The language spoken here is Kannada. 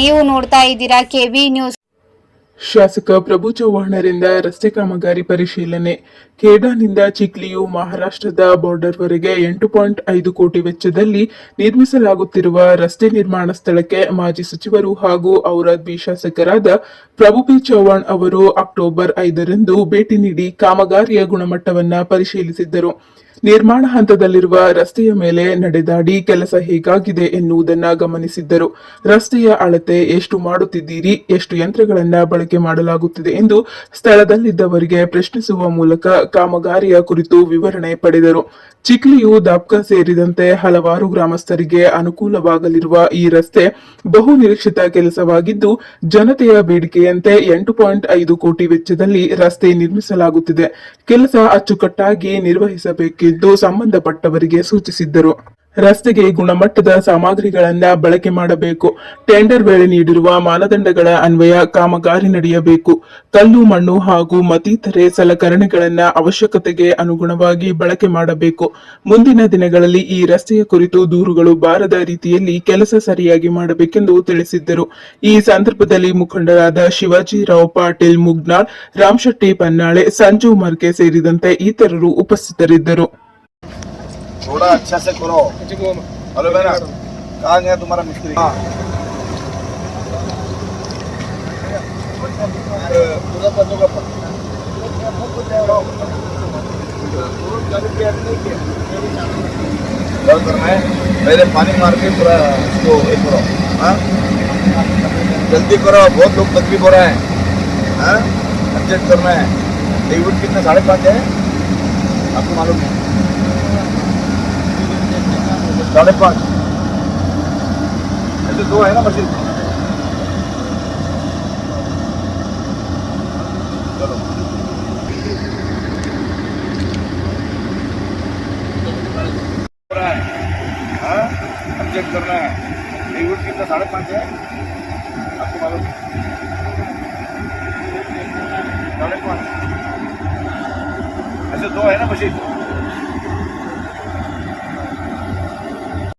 ನೀವು ನೋಡ್ತಾ ಇದ್ದೀರಾ ಕೆಬಿ ನ್ಯೂಸ್. ಶಾಸಕ ಪ್ರಭು ಚವ್ಹಾಣರಿಂದ ರಸ್ತೆ ಕಾಮಗಾರಿ ಪರಿಶೀಲನೆ. ಖೇಡಾನಿಂದ ಚಿಕ್ಲಿಯು ಮಹಾರಾಷ್ಟ್ರದ ಬಾರ್ಡರ್ವರೆಗೆ 8.5 ಕೋಟಿ ವೆಚ್ಚದಲ್ಲಿ ನಿರ್ಮಿಸಲಾಗುತ್ತಿರುವ ರಸ್ತೆ ನಿರ್ಮಾಣ ಸ್ಥಳಕ್ಕೆ ಮಾಜಿ ಸಚಿವರು ಹಾಗೂ ಔರಾದ್ಬಿ ಶಾಸಕರಾದ ಪ್ರಭು ಪಿ ಚವ್ಹಾಣ್ ಅವರು ಅಕ್ಟೋಬರ್ 5ರಂದು ಭೇಟಿ ನೀಡಿ ಕಾಮಗಾರಿಯ ಗುಣಮಟ್ಟವನ್ನ ಪರಿಶೀಲಿಸಿದ್ದರು. ನಿರ್ಮಾಣ ಹಂತದಲ್ಲಿರುವ ರಸ್ತೆಯ ಮೇಲೆ ನಡೆದಾಡಿ ಕೆಲಸ ಹೇಗಾಗಿದೆ ಎನ್ನುವುದನ್ನ ಗಮನಿಸಿದ್ದರು. ರಸ್ತೆಯ ಅಳತೆ ಎಷ್ಟು ಮಾಡುತ್ತಿದ್ದೀರಿ, ಎಷ್ಟು ಯಂತ್ರಗಳನ್ನ ಬಳಕೆ ಮಾಡಲಾಗುತ್ತಿದೆ ಎಂದು ಸ್ಥಳದಲ್ಲಿದ್ದವರಿಗೆ ಪ್ರಶ್ನಿಸುವ ಮೂಲಕ ಕಾಮಗಾರಿಯ ಕುರಿತು ವಿವರಣೆ ಪಡೆದರು. ಚಿಕ್ಲಿಯು ದಾಪ್ಕಾ ಸೇರಿದಂತೆ ಹಲವಾರು ಗ್ರಾಮಸ್ಥರಿಗೆ ಅನುಕೂಲವಾಗಲಿರುವ ಈ ರಸ್ತೆ ಬಹು ನಿರೀಕ್ಷಿತ ಕೆಲಸವಾಗಿದ್ದು, ಜನತೆಯ ಬೇಡಿಕೆಯಂತೆ 8.5 ಕೋಟಿ ವೆಚ್ಚದಲ್ಲಿ ರಸ್ತೆ ನಿರ್ಮಿಸಲಾಗುತ್ತಿದೆ. ಕೆಲಸ ಅಚ್ಚುಕಟ್ಟಾಗಿ ನಿರ್ವಹಿಸಬೇಕೆಂದು ಸಂಬಂಧಪಟ್ಟವರಿಗೆ ಸೂಚಿಸಿದ್ದರು. ರಸ್ತೆಗೆ ಗುಣಮಟ್ಟದ ಸಾಮಗ್ರಿಗಳನ್ನ ಬಳಕೆ ಮಾಡಬೇಕು. ಟೆಂಡರ್ ವೇಳೆ ನೀಡಿರುವ ಮಾನದಂಡಗಳ ಅನ್ವಯ ಕಾಮಗಾರಿ ನಡೆಯಬೇಕು. ಕಲ್ಲು, ಮಣ್ಣು ಹಾಗೂ ಮತ್ತಿತರೆ ಸಲಕರಣೆಗಳನ್ನ ಅವಶ್ಯಕತೆಗೆ ಅನುಗುಣವಾಗಿ ಬಳಕೆ ಮಾಡಬೇಕು. ಮುಂದಿನ ದಿನಗಳಲ್ಲಿ ಈ ರಸ್ತೆಯ ಕುರಿತು ದೂರುಗಳು ಬಾರದ ರೀತಿಯಲ್ಲಿ ಕೆಲಸ ಸರಿಯಾಗಿ ಮಾಡಬೇಕೆಂದು ತಿಳಿಸಿದ್ದರು. ಈ ಸಂದರ್ಭದಲ್ಲಿ ಮುಖಂಡರಾದ ಶಿವಾಜಿರಾವ್ ಪಾಟೀಲ್ ಮುಗ್ನಾಳ್, ರಾಮಶೆಟ್ಟಿ ಪನ್ನಾಳೆ, ಸಂಜು ಮರ್ಕೆ ಸೇರಿದಂತೆ ಇತರರು ಉಪಸ್ಥಿತರಿದ್ದರು. थोड़ा अच्छा से करो। हेलो बेटा, कहाँ गया तुम्हारा मिस्त्री? करना है, पहले पानी मार के पूरा इसको एक करो। हाँ, जल्दी करो, बहुत लोग तकलीफ हो रहा है। हाँ, एडजस्ट करना है। डेविड कितना 5.5 है आपको मालूम है? 5.5 ऐसे 2 है ना मशीन। चलो हाँ, चेक करना है। डेविड कितना 5.5 है आपको मालूम है? 5.5 ऐसे 2 है ना मशीन।